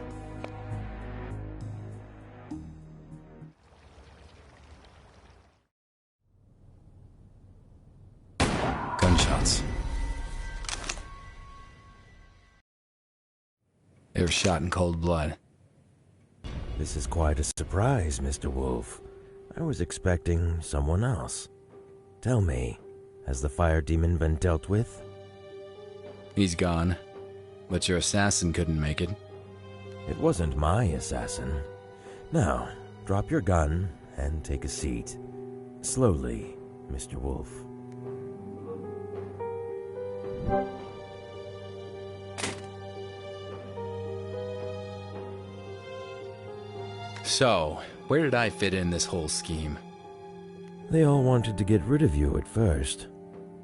Gunshots. They were shot in cold blood. This is quite a surprise, Mr. Wolfe. I was expecting someone else. Tell me, has the fire demon been dealt with? He's gone, but your assassin couldn't make it. It wasn't my assassin. Now, drop your gun and take a seat. Slowly, Mr. Wolfe. So, where did I fit in this whole scheme? They all wanted to get rid of you at first,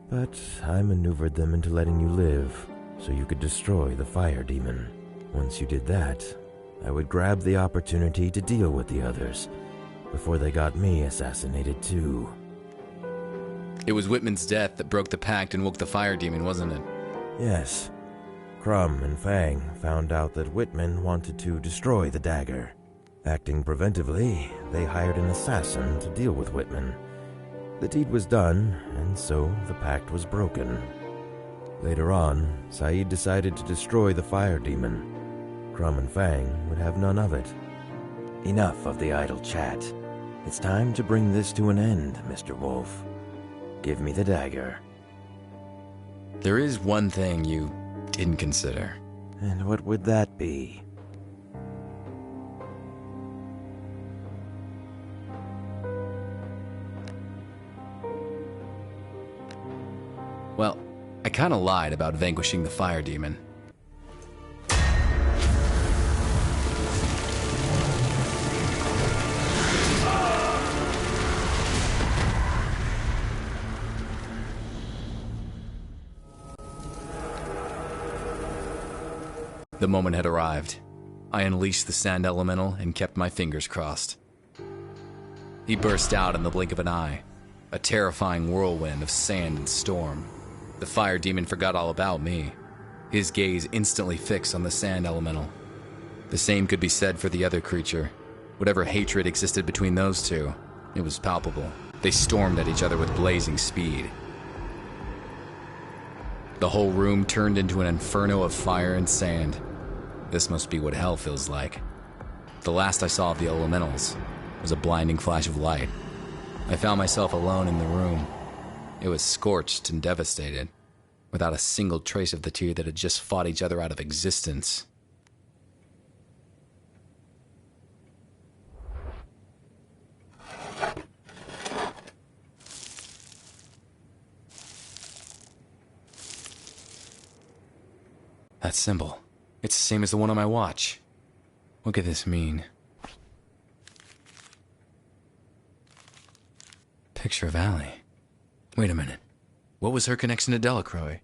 but I maneuvered them into letting you live so you could destroy the fire demon. Once you did that, I would grab the opportunity to deal with the others before they got me assassinated too. It was Whitman's death that broke the pact and woke the fire demon, wasn't it? Yes. Crumb and Fang found out that Whitman wanted to destroy the dagger. Acting preventively, they hired an assassin to deal with Whitman. The deed was done, and so the pact was broken. Later on, Saeed decided to destroy the fire demon. Crumb and Fang would have none of it. Enough of the idle chat. It's time to bring this to an end, Mr. Wolfe. Give me the dagger. There is one thing you didn't consider. And what would that be? kinda lied about vanquishing the fire demon. The moment had arrived. I unleashed the sand elemental and kept my fingers crossed. He burst out in the blink of an eye, a terrifying whirlwind of sand and storm. The fire demon forgot all about me, his gaze instantly fixed on the sand elemental. The same could be said for the other creature. Whatever hatred existed between those two, it was palpable. They stormed at each other with blazing speed. The whole room turned into an inferno of fire and sand. This must be what hell feels like. The last I saw of the elementals was a blinding flash of light. I found myself alone in the room. It was scorched and devastated, without a single trace of the two that had just fought each other out of existence. That symbol. It's the same as the one on my watch. What could this mean? Picture of Allie. Wait a minute. What was her connection to Delacroix?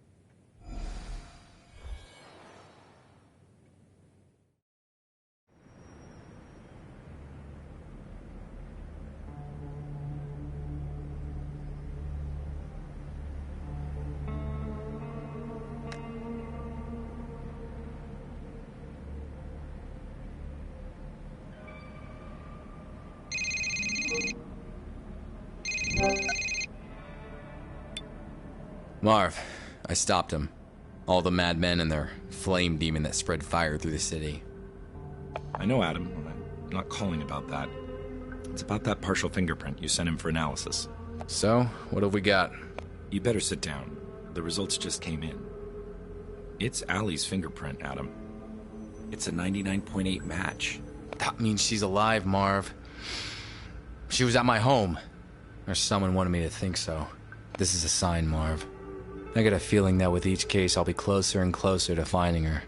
Marv, I stopped him. All the madmen and their flame demon that spread fire through the city. I know, Adam. I'm not calling about that. It's about that partial fingerprint you sent him for analysis. So, what have we got? You better sit down. The results just came in. It's Allie's fingerprint, Adam. It's a 99.8 match. That means she's alive, Marv. She was at my home. Or someone wanted me to think so. This is a sign, Marv. I get a feeling that with each case, I'll be closer and closer to finding her.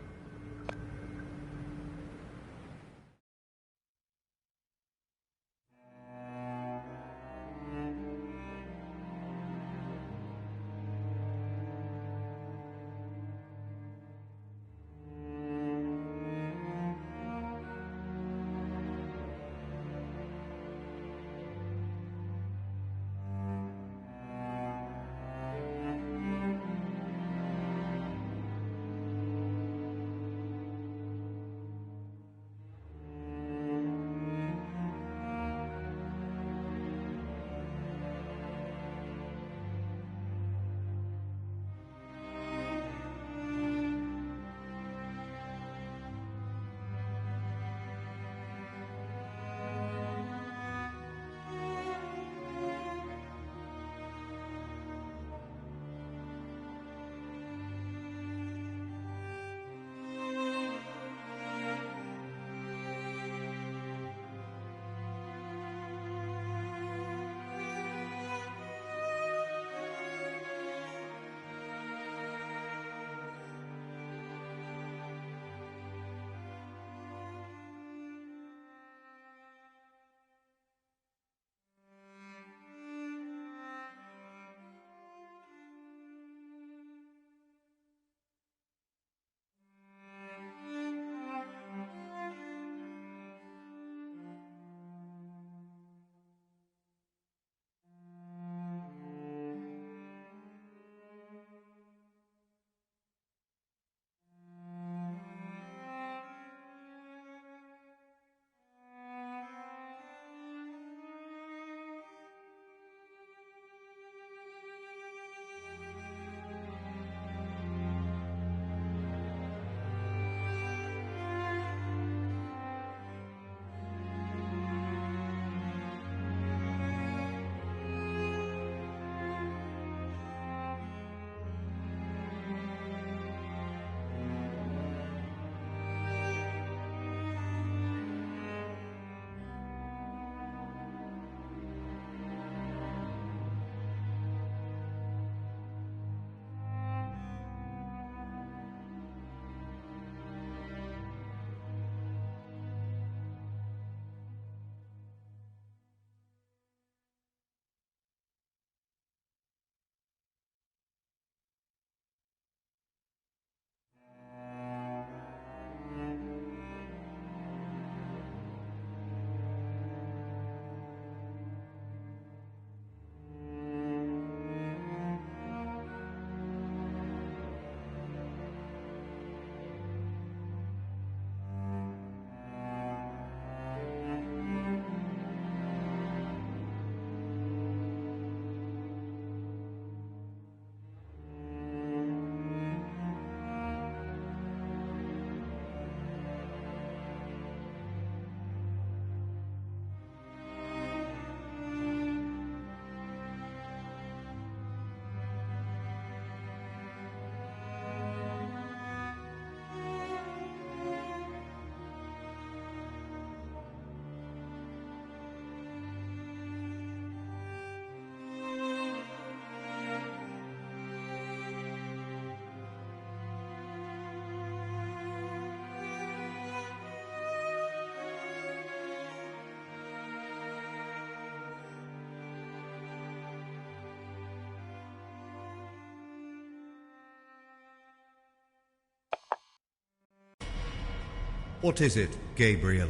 What is it, Gabriel?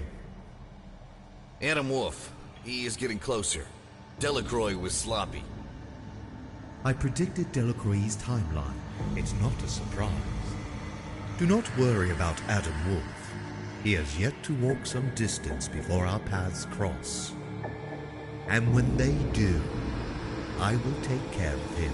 Adam Wolfe. He is getting closer. Delacroix was sloppy. I predicted Delacroix's timeline. It's not a surprise. Do not worry about Adam Wolfe. He has yet to walk some distance before our paths cross. And when they do, I will take care of him.